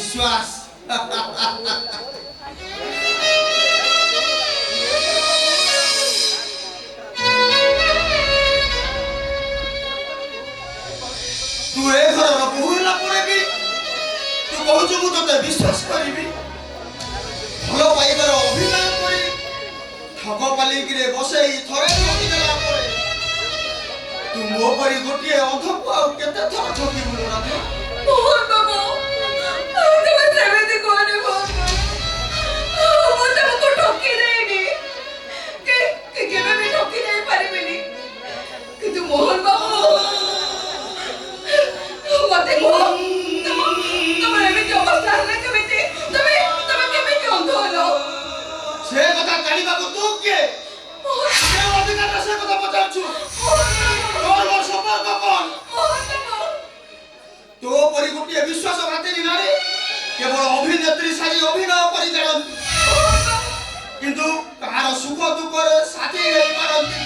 विश्वास तू ए घर बहु होला परे भी तू कहू जो मु तते विश्वास करिबी भलो पाइबार अभिनय करी ठग पालिकिरे बसेई थरे ठगी देला परे तू मो परी गोटिए अधप आ केते थर ठगी बुलो राधे मोहन बाबू तुम सेवेदी कोने मोहन बाबू तुमको ठगी देनी के केबे भी ठगी दे परिबिनी किंतु मोहन बाबू मते मोहन तुम एमिति अवस्था रे केमिति तुम केमिति अंध होलो से कथा काली बाबू तू के से अधिकार से कथा पचाछु तोर मोर संपर्क कोन तो परी गोटिए विश्वासघाती नारी केवल अभिनेत्री सारी अभिनय करी जाणती किंतु कहार सुख दुख रे साथी रही पारंती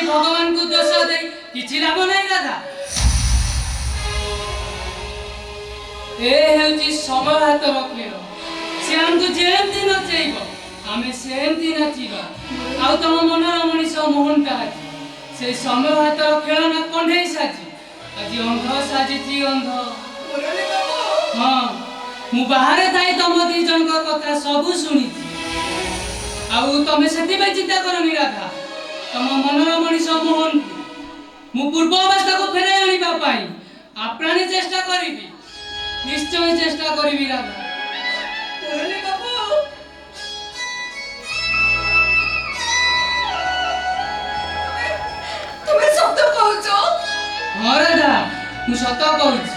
भगवान को दोष दे किछि लाभ नै दादा ए हेउची समय हातर खेल से हमको जेमती नचैब आमे सेमती नचिबा आ तम मनर मनीष मोहनटा से समय हातर खेल न कंढेई साजी आज अंध साजिची अंध हां मु बाहर थाई तम दी जन को कथा सब सुनी आउ तमे सेति बे चिंता करनी राधा तम मनर मनीष मोहन मु पूर्व अवस्था को फेरे आनिबा पाई आप्राणी चेष्टा करिबी निश्चय चेष्टा करिबी राधा मुरली बाबू तुमे सत्य कहउछो हां राधा मु सत्य कहउछि